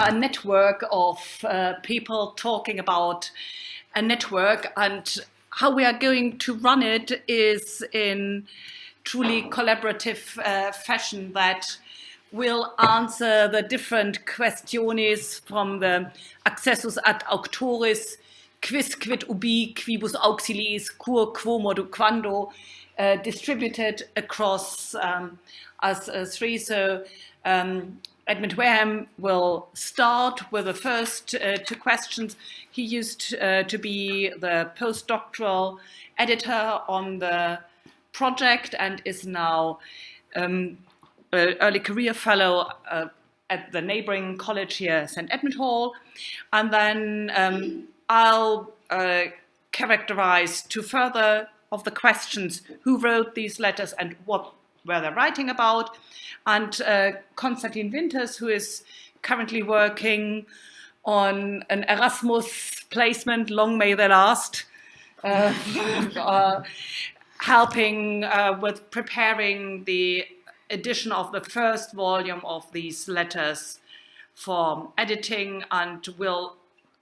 a network of people talking about a network, and how we are going to run it is in truly collaborative fashion that will answer the different questions from the accessus ad auctoris, quis, quid ubi, quibus auxiliis, cur, quo, modo, quando, distributed across us three. So Edmund Wareham will start with the first two questions. He used to be the postdoctoral editor on the project and is now an early career fellow at the neighbouring college here, St. Edmund Hall. And then I'll characterize two further of the questions: who wrote these letters and what were they writing about? And Konstantin Winters, who is currently working on an Erasmus placement, long may they last, helping with preparing the edition of the first volume of these letters for editing, and will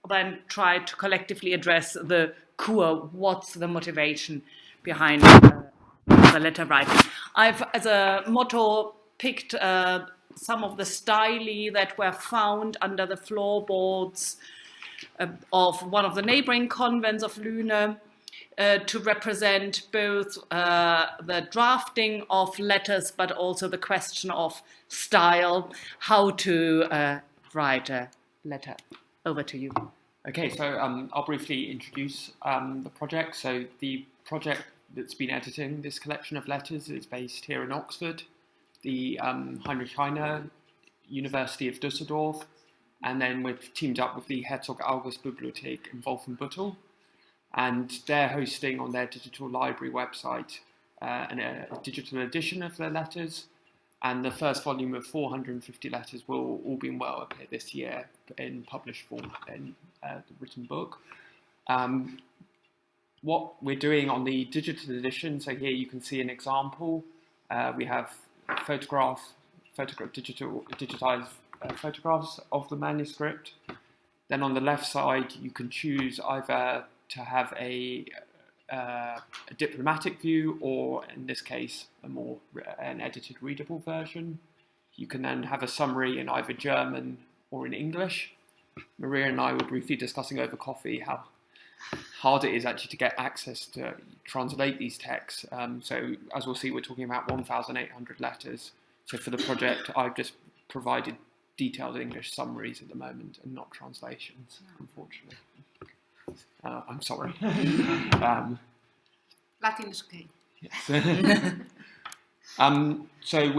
then try to collectively address the core, what's the motivation behind the letter writing. I've, as a motto, picked some of the style that were found under the floorboards of one of the neighbouring convents of Lüne to represent both the drafting of letters, but also the question of style, how to write a letter. Over to you. Okay, so I'll briefly introduce the project. So the project that's been editing this collection of letters is based here in Oxford, the Heinrich Heine University of Düsseldorf, and then we've teamed up with the Herzog August Bibliothek in Wolfenbüttel, and they're hosting on their digital library website a digital edition of their letters, and the first volume of 450 letters will, all being well, appear this year in published form in the written book. What we're doing on the digital edition, so here you can see an example. We have digitized photographs of the manuscript. Then on the left side, you can choose either to have a diplomatic view, or in this case, an edited readable version. You can then have a summary in either German or in English. Maria and I were briefly discussing over coffee how hard it is actually to get access to translate these texts. So as we'll see, we're talking about 1,800 letters. So for the project, I've just provided detailed English summaries at the moment and not translations, unfortunately. I'm sorry. Latin is okay. Yes. So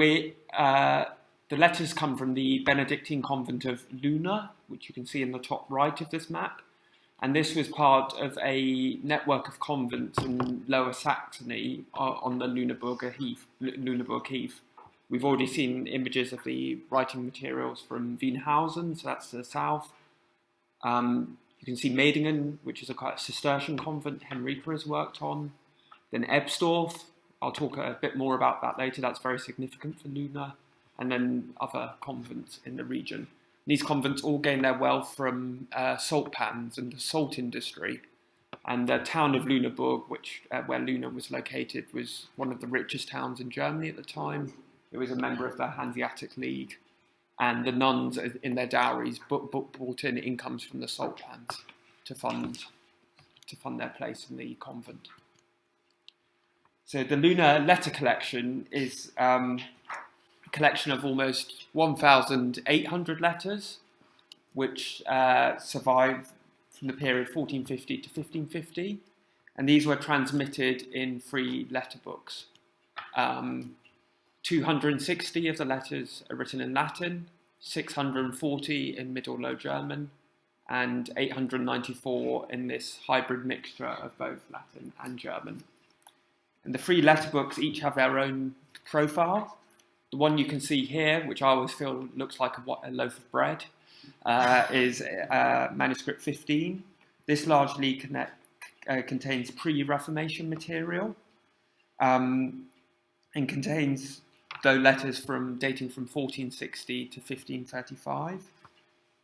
the letters come from the Benedictine convent of Lüne, which you can see in the top right of this map. And this was part of a network of convents in Lower Saxony on the Lüneburg Heath. We've already seen images of the writing materials from Wienhausen, so that's to the south. You can see Medingen, which is a Cistercian convent Henrika has worked on. Then Ebsdorf, I'll talk a bit more about that later, that's very significant for Lüne. And then other convents in the region. These convents all gain their wealth from salt pans and the salt industry. And the town of Lüneburg, where Lüne was located, was one of the richest towns in Germany at the time. It was a member of the Hanseatic League. And the nuns, in their dowries, brought in incomes from the salt pans to fund their place in the convent. So the Lüne letter collection is collection of almost 1,800 letters, which survive from the period 1450 to 1550, and these were transmitted in free letter books. 260 of the letters are written in Latin, 640 in Middle Low German, and 894 in this hybrid mixture of both Latin and German. And the free letter books each have their own profile. The one you can see here, which I always feel looks like a loaf of bread, is manuscript 15. This largely contains pre-Reformation material and contains, though, letters dating from 1460 to 1535.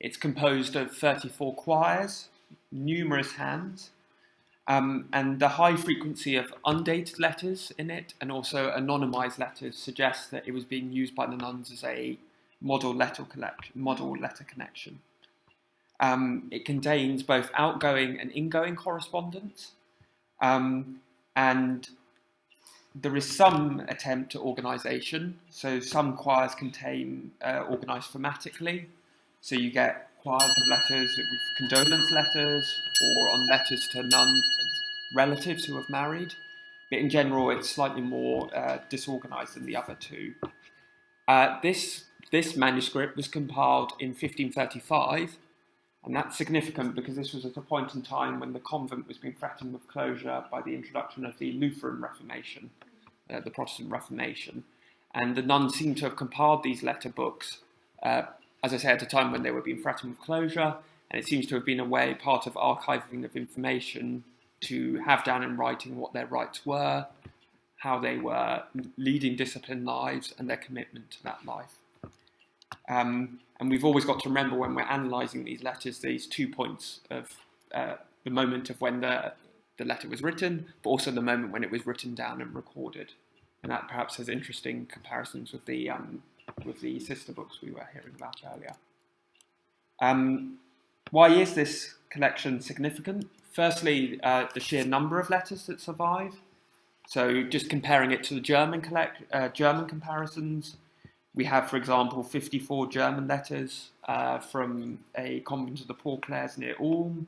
It's composed of 34 choirs, numerous hands, and the high frequency of undated letters in it and also anonymised letters suggests that it was being used by the nuns as a model letter connection. It contains both outgoing and ingoing correspondence, and there is some attempt at organisation. So some choirs contain organised thematically. So you get choirs of letters with condolence letters or on letters to nun relatives who have married. But in general, it's slightly more disorganised than the other two. This manuscript was compiled in 1535, and that's significant because this was at a point in time when the convent was being threatened with closure by the introduction of the Lutheran Reformation, the Protestant Reformation. And the nuns seem to have compiled these letter books, as I say, at a time when they were being threatened with closure, and it seems to have been a way, part of archiving of information, to have down in writing what their rights were, how they were leading disciplined lives, and their commitment to that life. And we've always got to remember when we're analysing these letters, these 2 points of the moment of when the letter was written, but also the moment when it was written down and recorded. And that perhaps has interesting comparisons with the sister books we were hearing about earlier. Why is this collection significant? Firstly, the sheer number of letters that survive. So just comparing it to the German comparisons, we have, for example, 54 German letters from a convent of the Poor Clares near Ulm,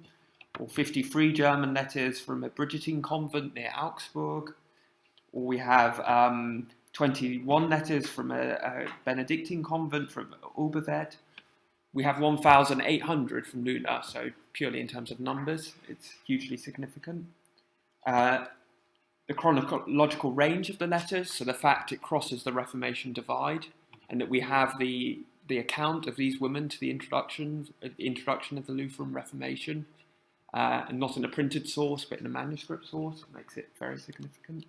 or 53 German letters from a Benedictine convent near Augsburg, or we have 21 letters from a Benedictine convent from Oberwert. We have 1,800 from Lüne, so purely in terms of numbers, it's hugely significant. The chronological range of the letters, so the fact it crosses the Reformation divide, and that we have the account of these women to the introduction of the Lutheran Reformation, and not in a printed source, but in a manuscript source, makes it very significant.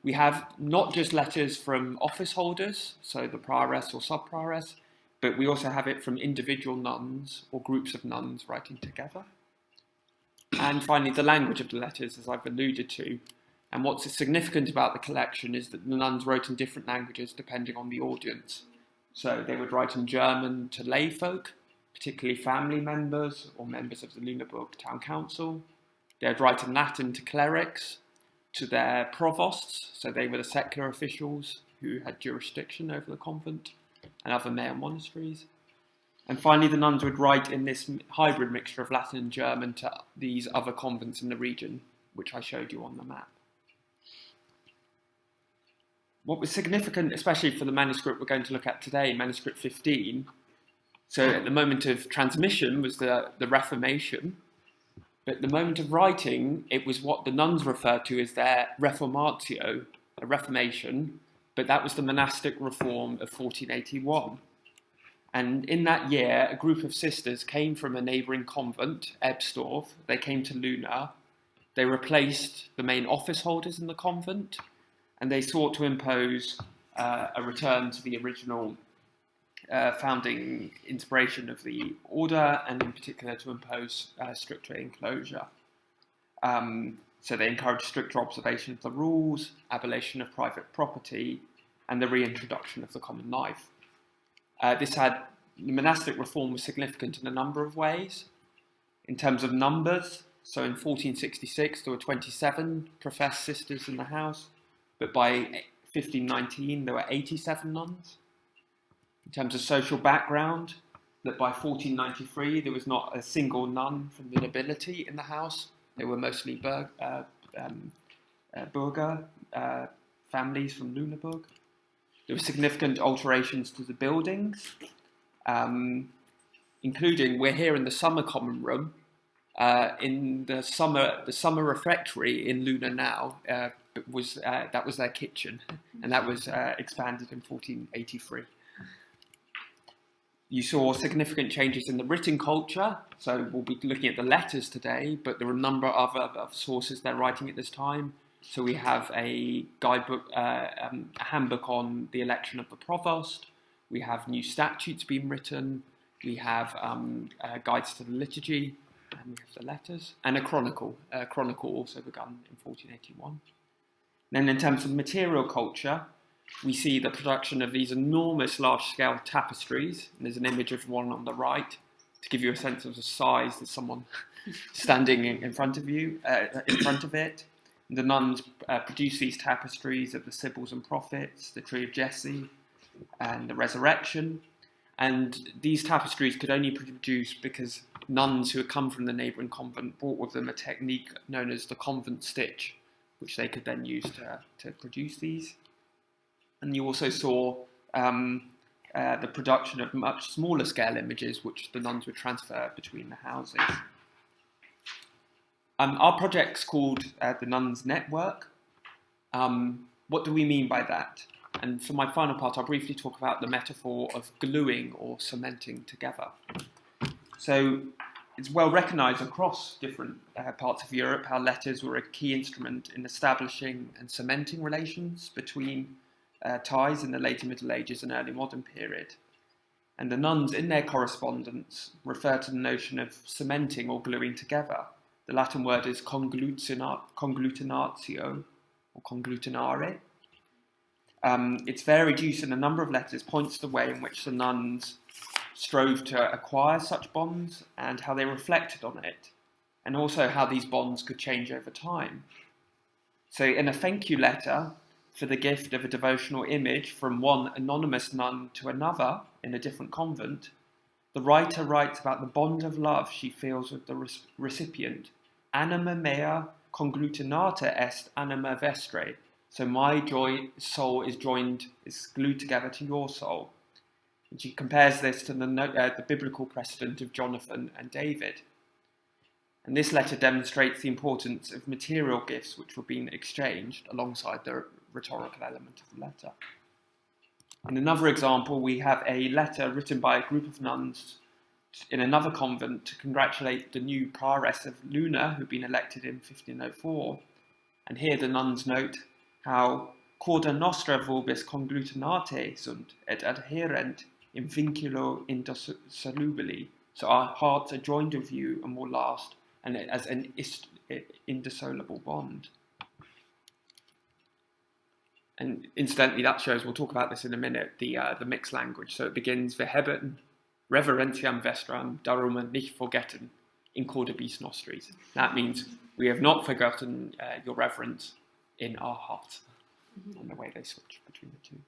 We have not just letters from office holders, so the prioress or sub-prioress, but we also have it from individual nuns or groups of nuns writing together. And finally, the language of the letters, as I've alluded to. And what's significant about the collection is that the nuns wrote in different languages depending on the audience. So they would write in German to lay folk, particularly family members or members of the Lüneburg town council. They would write in Latin to clerics, to their provosts, so they were the secular officials who had jurisdiction over the convent and other male monasteries. And finally, the nuns would write in this hybrid mixture of Latin and German to these other convents in the region, which I showed you on the map. What was significant, especially for the manuscript we're going to look at today, manuscript 15, so at the moment of transmission was the Reformation, but at the moment of writing, it was what the nuns referred to as their Reformatio, a Reformation, but that was the monastic reform of 1481. And in that year, a group of sisters came from a neighbouring convent, Ebstorf. They came to Lüne. They replaced the main office holders in the convent, and they sought to impose a return to the original founding inspiration of the order, and in particular to impose stricter enclosure. So they encouraged stricter observation of the rules, abolition of private property, and the reintroduction of the common life. The monastic reform was significant in a number of ways. In terms of numbers, so in 1466 there were 27 professed sisters in the house, but by 1519 there were 87 nuns. In terms of social background, that by 1493 there was not a single nun from the nobility in the house. They were mostly burgher families from Lüneburg. There were significant alterations to the buildings, including, we're here in the summer common room. In the summer refectory in Lüne now that was their kitchen, and that was expanded in 1483. You saw significant changes in the written culture, so we'll be looking at the letters today, but there are a number of other sources they're writing at this time. So we have a guidebook, a handbook on the election of the provost. We have new statutes being written. we have guides to the liturgy, and we have the letters, and a chronicle. A chronicle also begun in 1481. Then in terms of material culture, we see the production of these enormous large-scale tapestries. And there's an image of one on the right to give you a sense of the size. There's someone standing in front of you, in front of it. And the nuns produce these tapestries of the Sibyls and Prophets, the Tree of Jesse, and the Resurrection. And these tapestries could only be produced because nuns who had come from the neighbouring convent brought with them a technique known as the convent stitch, which they could then use to produce these. And you also saw the production of much smaller scale images, which the nuns would transfer between the houses. Our project's called the Nuns Network. What do we mean by that? And for my final part, I'll briefly talk about the metaphor of gluing or cementing together. So it's well recognised across different parts of Europe how letters were a key instrument in establishing and cementing relations between ties in the later Middle Ages and early modern period. And the nuns in their correspondence refer to the notion of cementing or gluing together. The Latin word is conglutinatio or conglutinare. Its varied use in a number of letters points to the way in which the nuns strove to acquire such bonds and how they reflected on it, and also how these bonds could change over time. So in a thank you letter for the gift of a devotional image from one anonymous nun to another in a different convent, the writer writes about the bond of love she feels with the recipient. Anima mea conglutinata est anima vestre. So my soul is glued together to your soul. And she compares this to the biblical precedent of Jonathan and David. And this letter demonstrates the importance of material gifts which were being exchanged alongside the rhetorical element of the letter. In another example, we have a letter written by a group of nuns in another convent to congratulate the new prioress of Lüne, who'd been elected in 1504. And here the nuns note how corda nostra vobis conglutinate sunt et adherent in vinculo indissolubili. So our hearts are joined with you and will last, and as an indissoluble bond. And incidentally, that shows, we'll talk about this in a minute, the mixed language. So it begins, wir haben reverentiam vestram darum nicht vergessen in cordibus nostris. That means we have not forgotten your reverence in our hearts. And the way they switch between the two.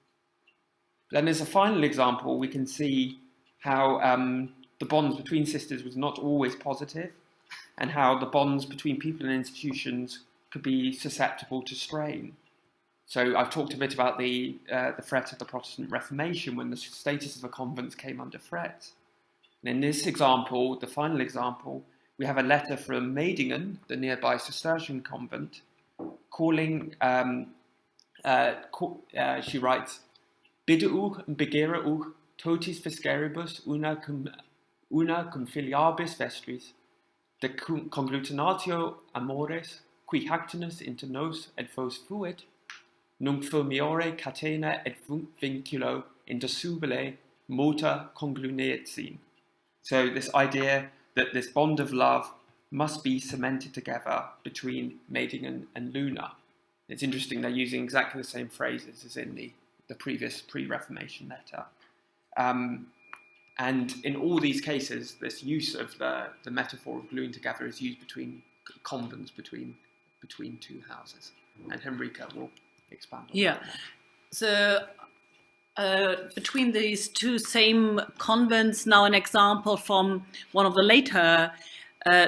Then as a final example, we can see how the bonds between sisters was not always positive, and how the bonds between people and institutions could be susceptible to strain. So I've talked a bit about the threat of the Protestant Reformation when the status of the convents came under threat. And in this example, the final example, we have a letter from Meidingen, the nearby Cistercian convent, calling, she writes, Bidde uch and begere uch totis vesceribus una cum filiabis vestris, de conglutinatio amores, qui hactinus inter nos et vos fuit, nunc fulmiore catena et vinculo indissubile mota congluneat sin. So this idea that this bond of love must be cemented together between Meidingen and Lüne. It's interesting, they're using exactly the same phrases as in the previous pre-Reformation letter. And in all these cases, this use of the metaphor of gluing together is used between convents, between two houses. And Henrika will expand on that. So between these two same convents, now an example from one of the later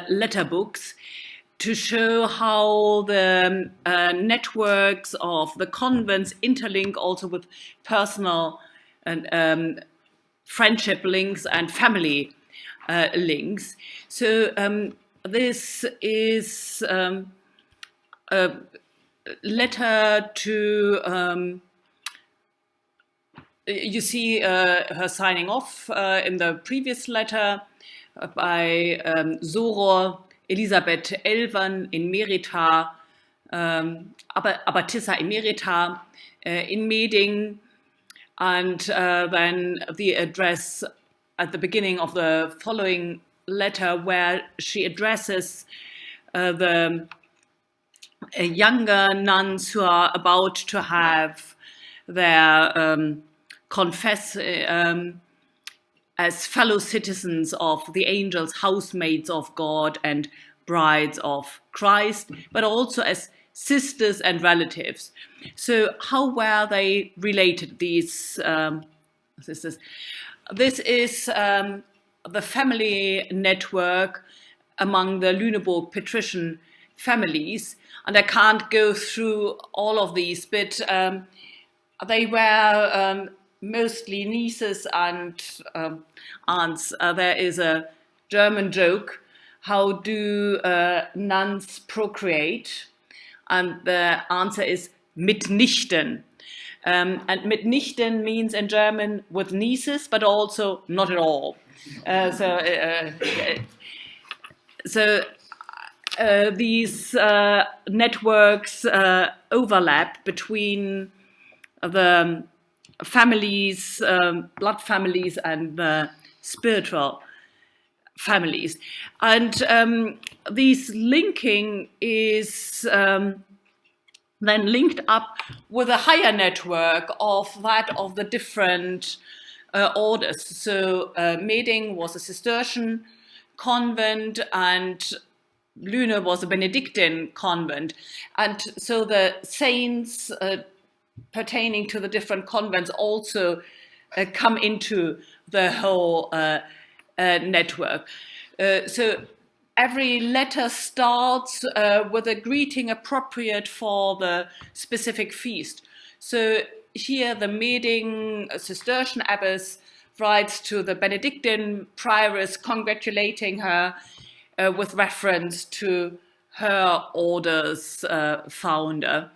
letter books to show how the networks of the convents interlink also with personal and friendship links and family links. So this is a letter to, you see her signing off in the previous letter by Soror Elisabeth Elvern in Merita, Abbatissa Emerita in Meding, and then the address at the beginning of the following letter, where she addresses the younger nuns who are about to have their confess as fellow citizens of the angels, housemaids of God and brides of Christ, but also as sisters and relatives. So how were they related, these sisters? This is the family network among the Lüneburg patrician families, and I can't go through all of these, but they were mostly nieces and aunts. There is a German joke, how do nuns procreate? And the answer is mitnichten. And mitnichten means in German with nieces, but also not at all. So these networks overlap between the families, blood families, and the spiritual families. And this linking is then linked up with a higher network of that of the different orders. So Meding was a Cistercian convent, and Lüne was a Benedictine convent. And so the saints pertaining to the different convents also come into the whole network. So every letter starts with a greeting appropriate for the specific feast. So here the Meding Cistercian abbess writes to the Benedictine prioress congratulating her with reference to her order's founder,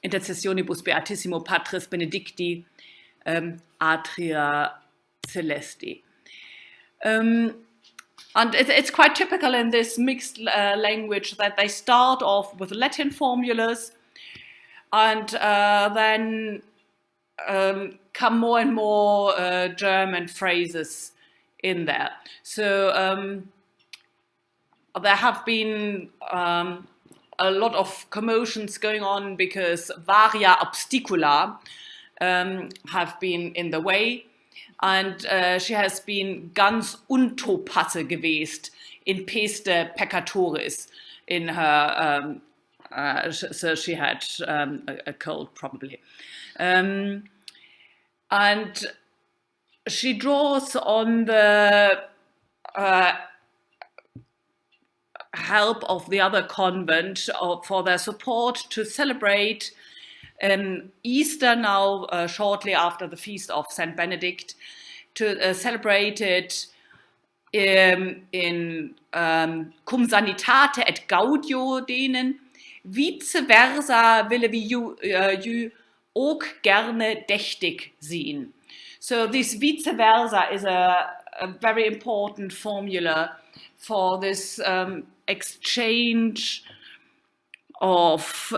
Intercessionibus Beatissimo Patris Benedicti Atria Celesti. And it's quite typical in this mixed language that they start off with Latin formulas and then come more and more German phrases in there. So there have been a lot of commotions going on because varia obsticula have been in the way. And she has been ganz untopasse gewesen in peste peccatoris in her, so she had a cold probably. And she draws on the help of the other convent for their support to celebrate Easter now, shortly after the feast of Saint Benedict, to celebrate it in cum sanitate et gaudio denen, vice versa ville vi ju ook gerne dächtig zien. So this vice versa is a very important formula for this exchange of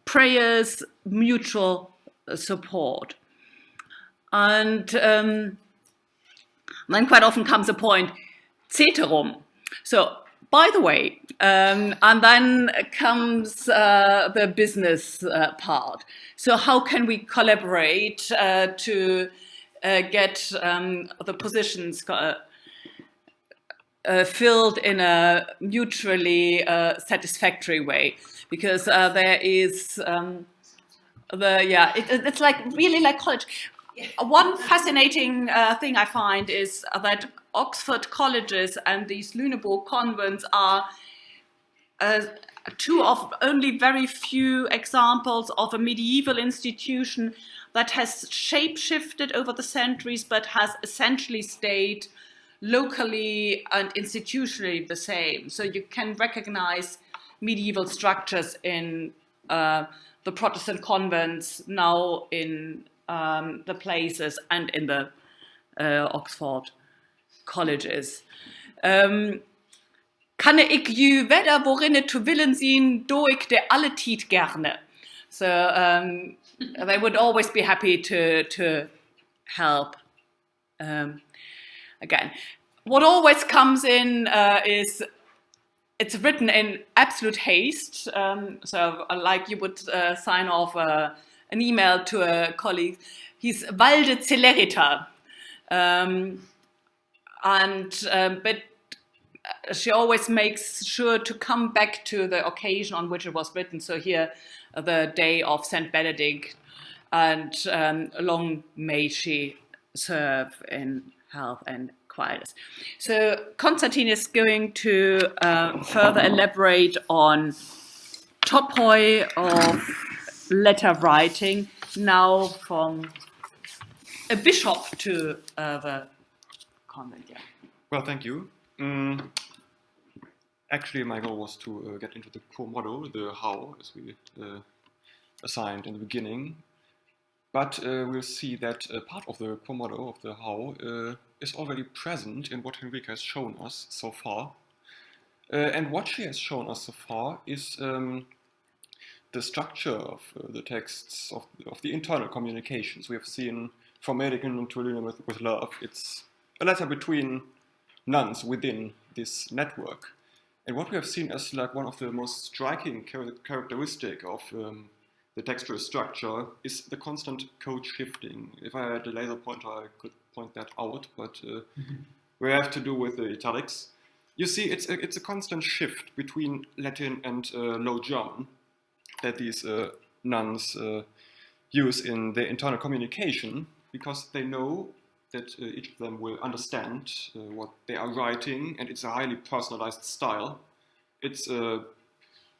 prayers, mutual support. And then quite often comes a point, ceterum. So, by the way, and then comes the business part. So how can we collaborate to get the positions filled in a mutually satisfactory way? Because there is it's like really like college. One fascinating thing I find is that Oxford colleges and these Lüneburg convents are two of only very few examples of a medieval institution that has shape-shifted over the centuries but has essentially stayed locally and institutionally the same. So you can recognize medieval structures in the Protestant convents, now in the places and in the Oxford colleges. Kan ik ju wedder worinne to willen zien, doe ik de alle tijd gerne. So they would always be happy to help again. What always comes in is it's written in absolute haste. So like you would sign off an email to a colleague. He's valde celerita. But she always makes sure to come back to the occasion on which it was written. So here, the day of Saint Benedict, and long may she serve in health and quietness. So Constantine is going to further elaborate on topoi of letter writing, now from a bishop to the convent. Yeah. Well, thank you. Actually, my goal was to get into the core model, the how, as we assigned in the beginning. But we'll see that part of the core model of the how is already present in what Henrika has shown us so far. And what she has shown us so far is the structure of the texts of the internal communications. We have seen from Benedictine to Lüne with love. It's a letter between nuns within this network. And what we have seen as like one of the most striking characteristic of the textual structure is the constant code shifting. If I had a laser pointer, I could point that out, but we have to do with the italics. You see, it's a constant shift between Latin and Low German that these nuns use in their internal communication, because they know that each of them will understand what they are writing, and it's a highly personalized style. It's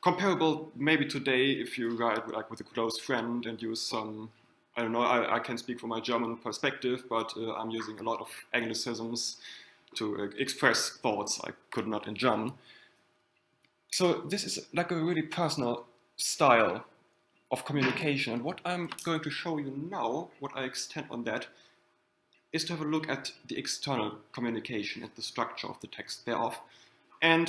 comparable maybe today if you write like with a close friend and use some, I don't know, I can speak from my German perspective, but I'm using a lot of Anglicisms to express thoughts I could not in German. So this is like a really personal style of communication. And what I'm going to show you now, what I extend on that, is to have a look at the external communication, at the structure of the text thereof. And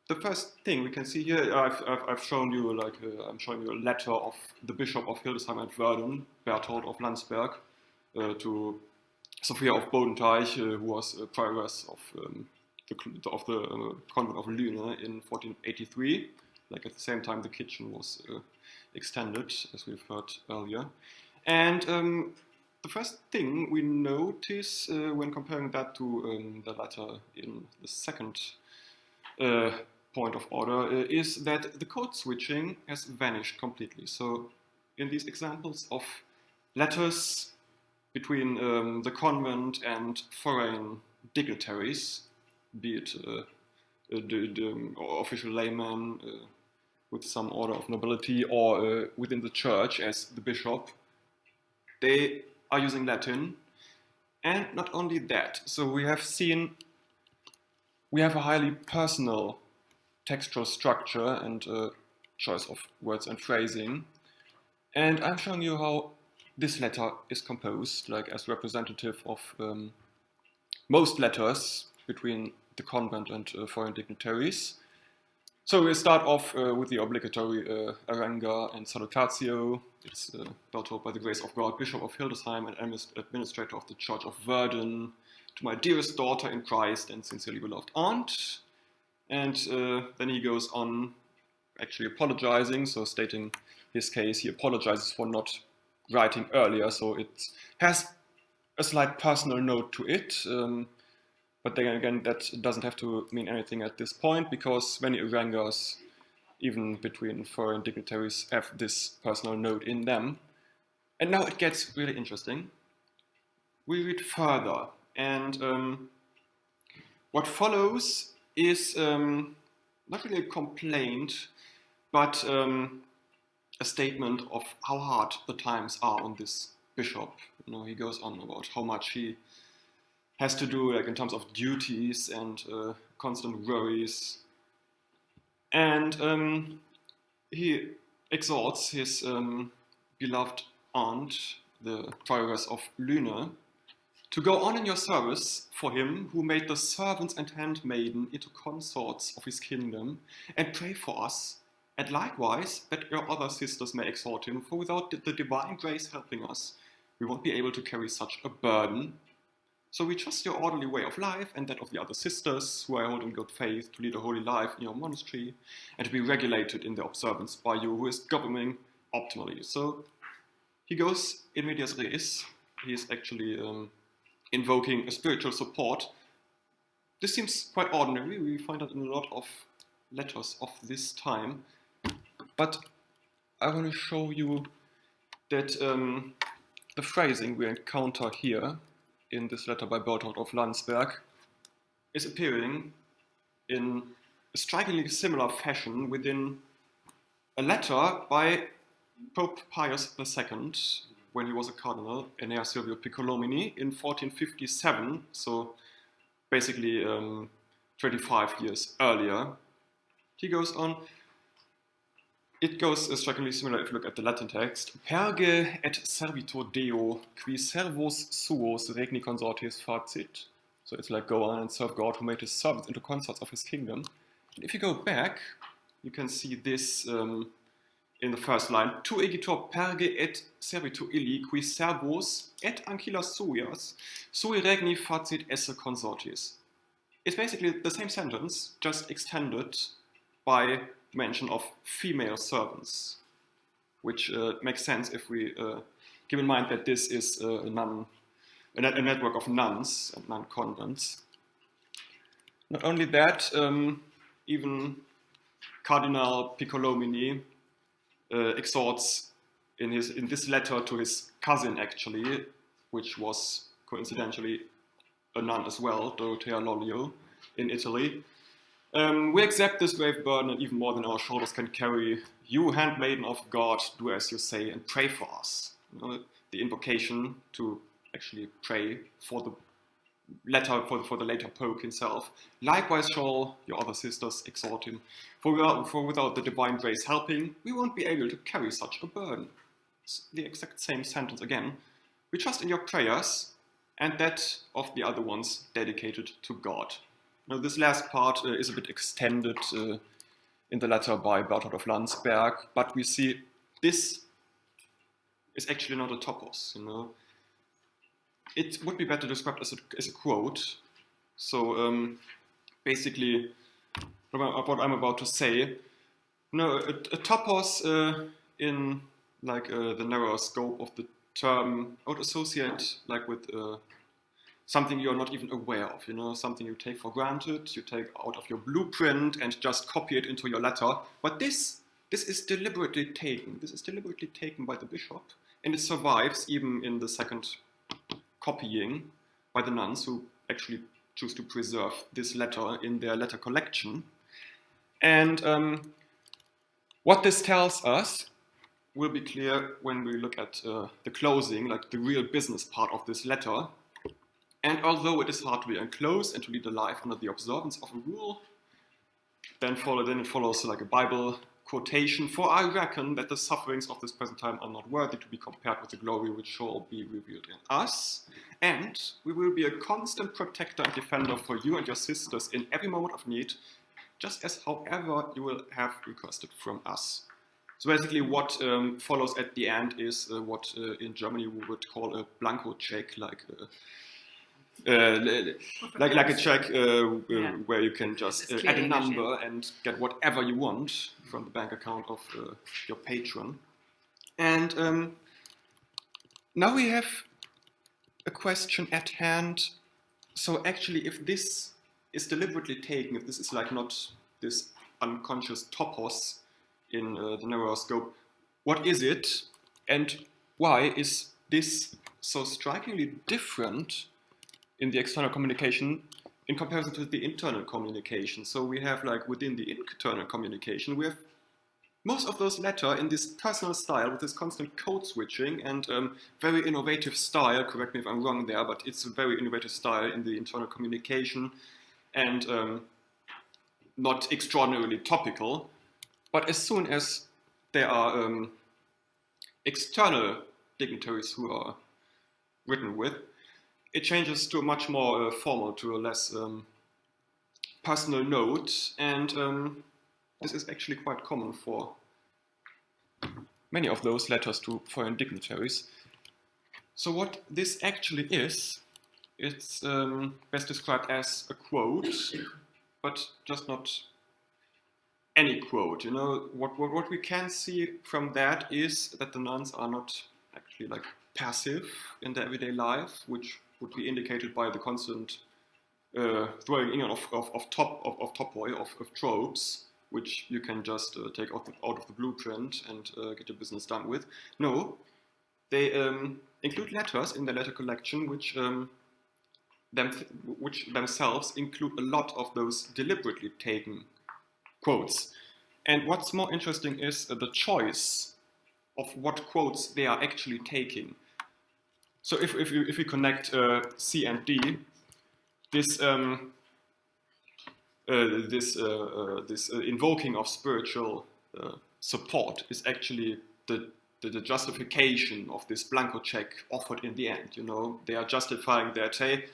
the first thing we can see here, I've shown you like I'm showing you a letter of the Bishop of Hildesheim and Verden, Berthold of Landsberg, to Sophia of Bodenteich, who was a prioress of the convent of Lüne in 1483. Like at the same time, the kitchen was extended, as we've heard earlier. And the first thing we notice when comparing that to the letter in the second point of order is that the code switching has vanished completely. So in these examples of letters between the convent and foreign dignitaries, be it the official layman with some order of nobility, or within the church as the bishop, they are using Latin. And not only that, so we have a highly personal textual structure and choice of words and phrasing. And I'm showing you how this letter is composed, like as representative of most letters between the convent and foreign dignitaries. So we start off with the obligatory Arenga and Salutatio. It's Berthold, by the grace of God, Bishop of Hildesheim and administrator of the Church of Verden, to my dearest daughter in Christ and sincerely beloved aunt. And then he goes on actually apologizing, so stating his case, he apologizes for not writing earlier, so it has a slight personal note to it. But then again, that doesn't have to mean anything at this point, because many Arengas, even between foreign dignitaries, have this personal note in them. And now it gets really interesting. We read further, and what follows is not really a complaint, but a statement of how hard the times are on this bishop. You know, he goes on about how much he has to do, like in terms of duties and constant worries. And he exhorts his beloved aunt, the prioress of Lüne, to go on in your service for him who made the servants and handmaiden into consorts of his kingdom, and pray for us, and likewise that your other sisters may exhort him, for without the divine grace helping us, we won't be able to carry such a burden. So we trust your orderly way of life and that of the other sisters who are holding good faith to lead a holy life in your monastery and to be regulated in their observance by you who is governing optimally. So he goes in medias res. He is actually invoking a spiritual support. This seems quite ordinary. We find that in a lot of letters of this time. But I want to show you that the phrasing we encounter here in this letter by Berthold of Landsberg is appearing in a strikingly similar fashion within a letter by Pope Pius II when he was a cardinal, Enea Silvio Piccolomini, in 1457, so basically 25 years earlier. He goes on. It goes strikingly similar if you look at the Latin text. Perge et servitor Deo, qui servos suos regni consortes facit. So it's like go on and serve God who made his servants into consorts of his kingdom. And if you go back, you can see this in the first line. Tu egitor perge et servitor illi, qui servos et ancilas suias, sui regni facit esse consortes. It's basically the same sentence, just extended by mention of female servants, which makes sense if we keep in mind that this is a network of nuns and nun convents. Not only that, even Cardinal Piccolomini exhorts in this letter to his cousin, actually, which was coincidentally a nun as well, Dorothea Lolio, in Italy. We accept this grave burden, and even more than our shoulders can carry. You, handmaiden of God, do as you say and pray for us. You know, the invocation to actually pray for the letter for the later Pope himself. Likewise shall your other sisters exhort him. For without the divine grace helping, we won't be able to carry such a burden. It's the exact same sentence again. We trust in your prayers and that of the other ones dedicated to God. Now, this last part is a bit extended in the letter by Berthold of Landsberg, but we see this is actually not a topos, you know. It would be better described as a quote. So basically, what I'm about to say, a topos in like the narrower scope of the term, I would associate like with something you're not even aware of, you know, something you take for granted, you take out of your blueprint and just copy it into your letter. But this is deliberately taken. This is deliberately taken by the bishop, and it survives even in the second copying by the nuns who actually choose to preserve this letter in their letter collection. And what this tells us will be clear when we look at the closing, like the real business part of this letter. And although it is hard to be enclosed and to lead a life under the observance of a rule, then it follows like a Bible quotation. For I reckon that the sufferings of this present time are not worthy to be compared with the glory which shall be revealed in us. And we will be a constant protector and defender for you and your sisters in every moment of need, just as however you will have requested from us. So basically what follows at the end is what in Germany we would call a blanco check, like a check where you can just add a number and get whatever you want from the bank account of your patron. And now we have a question at hand. So actually, if this is deliberately taken, if this is like not this unconscious topos in the narrower scope, what is it, and why is this so strikingly different in the external communication in comparison to the internal communication? So we have like within the internal communication, we have most of those letters in this personal style with this constant code switching and very innovative style. Correct me if I'm wrong there, but it's a very innovative style in the internal communication and not extraordinarily topical. But as soon as there are external dignitaries who are written with, it changes to a much more formal, to a less personal note, and this is actually quite common for many of those letters to foreign dignitaries. So what this actually is it's best described as a quote, but just not any quote. You know, what we can see from that is that the nuns are not actually like passive in their everyday life, which would be indicated by the constant throwing in of topoi, of tropes, which you can just take out of the blueprint and get your business done with. No, they include letters in their letter collection, which themselves include a lot of those deliberately taken quotes. And what's more interesting is the choice of what quotes they are actually taking. So if we connect C and D, this invoking of spiritual support is actually the justification of this blanco check offered in the end. You know, they are justifying that, hey,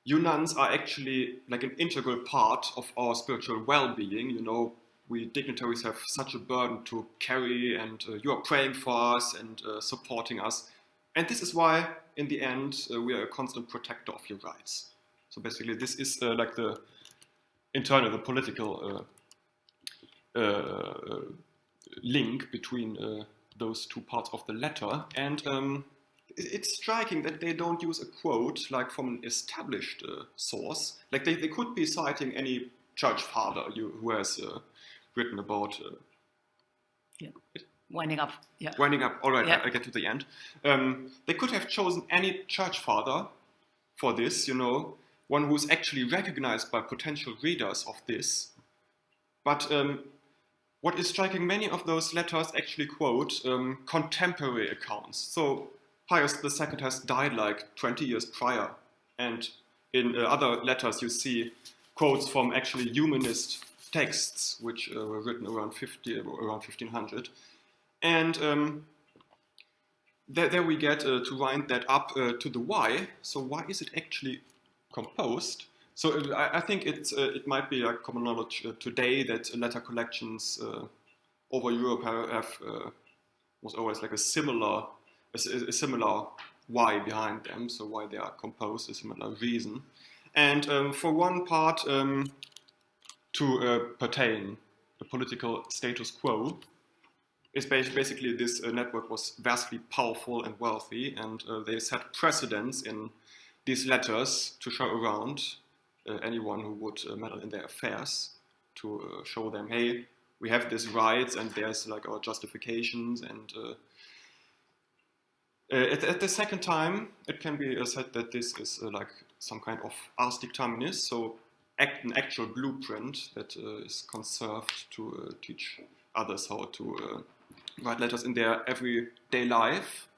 you nuns are actually like an integral part of our spiritual well-being. You know, we dignitaries have such a burden to carry, and you are praying for us and supporting us. And this is why, in the end, we are a constant protector of your rights. So basically, this is like the internal, the political link between those two parts of the letter. And it's striking that they don't use a quote like from an established source. Like they could be citing any church father who has written about winding up. Yeah. Winding up. All right, yeah. I get to the end. They could have chosen any church father for this, you know, one who's actually recognized by potential readers of this. But what is striking, many of those letters actually quote contemporary accounts. So Pius II has died like 20 years prior. And in other letters you see quotes from actually humanist texts, which were written around 1500. And there we get to wind that up to the why. So why is it actually composed? So I think it might be like common knowledge today that letter collections over Europe was always like a similar why behind them. So why they are composed, a similar reason. And for one part, to pertain the political status quo, is basically this network was vastly powerful and wealthy, and they set precedents in these letters to show around anyone who would meddle in their affairs, to show them, hey, we have these rights and there's like our justifications. And at the second time, it can be said that this is like some kind of ars dictaminis, so an actual blueprint that is conserved to teach others how to write letters in their everyday life.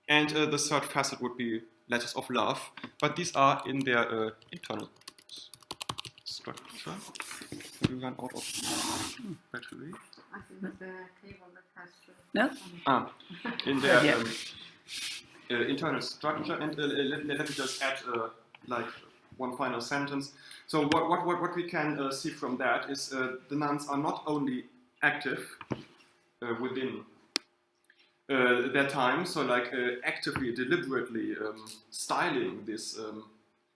And the third facet would be letters of love, but these are in their internal structure. We run out of battery. I think the cable that has to... In their internal structure, and let me just add like one final sentence. So what we can see from that is the nuns are not only active within their time, so like actively, deliberately styling this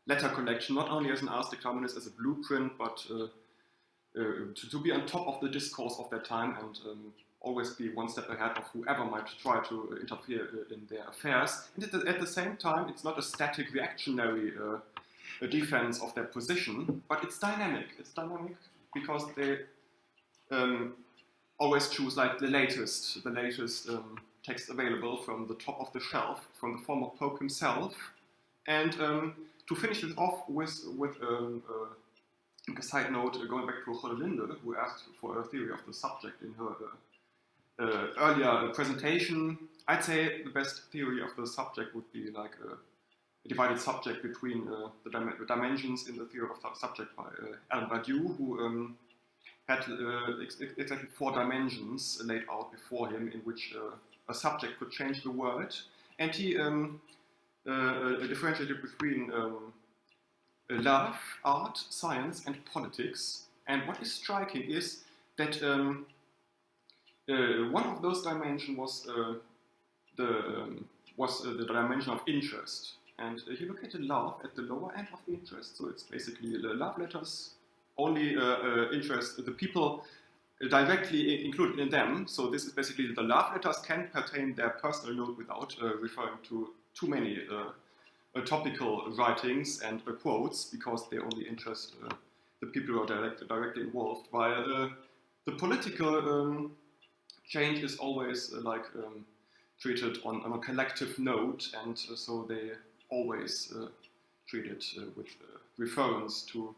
letter collection, not only as an ars dictaminis, as a blueprint, but to be on top of the discourse of their time and always be one step ahead of whoever might try to interfere in their affairs. And at the same time, it's not a static reactionary defense of their position, but it's dynamic. It's dynamic because they always choose like the latest text available from the top of the shelf, from the former Pope himself. And to finish it off with a side note, going back to Linde, who asked for a theory of the subject in her earlier presentation, I'd say the best theory of the subject would be like a divided subject between the dimensions in the theory of the subject by Alan Badiou, who had exactly 4 dimensions laid out before him in which a subject could change the world. And he differentiated between love, art, science, and politics. And what is striking is that one of those dimensions was the dimension of interest. And you look at the love at the lower end of the interest. So it's basically the love letters only interest the people directly included in them. So this is basically the love letters can contain their personal note without referring to too many topical writings and quotes, because they only interest the people who are directly involved. While the political change is always treated on a collective note, and so they always treat it with reference to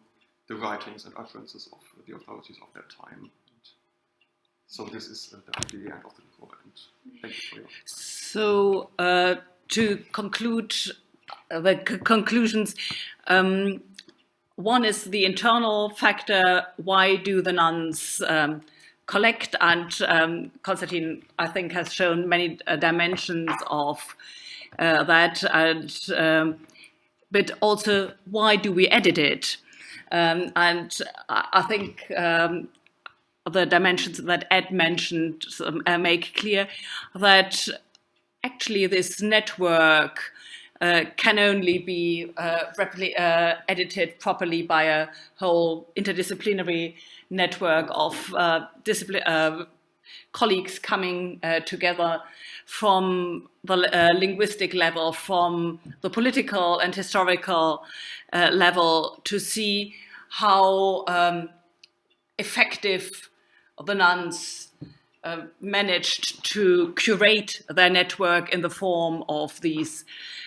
the writings and utterances of the authorities of that time. So this is definitely the end of the report, and thank you for your time. So to conclude the conclusions, one is the internal factor. Why do the nuns collect? And Konstantin, I think, has shown many dimensions of that. And but also, why do we edit it? And I think the dimensions that Ed mentioned make clear that actually this network can only be edited properly by a whole interdisciplinary network of colleagues coming together from the linguistic level, from the political and historical level, to see how effective the nuns managed to curate their network in the form of these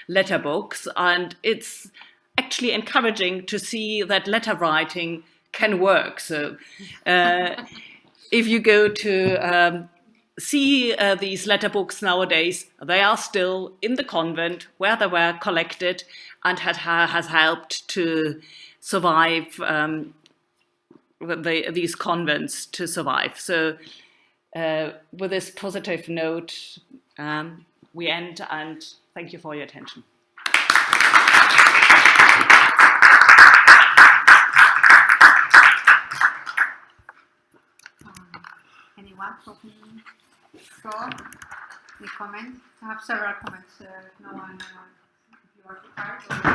letter books. And it's actually encouraging to see that letter writing can work. So if you go to see these letter books nowadays, they are still in the convent where they were collected, and has helped to survive these convents to survive. So with this positive note, we end, and thank you for your attention. Anyone talking? Floor? Any comments? I have several comments. No one. If you are prepared.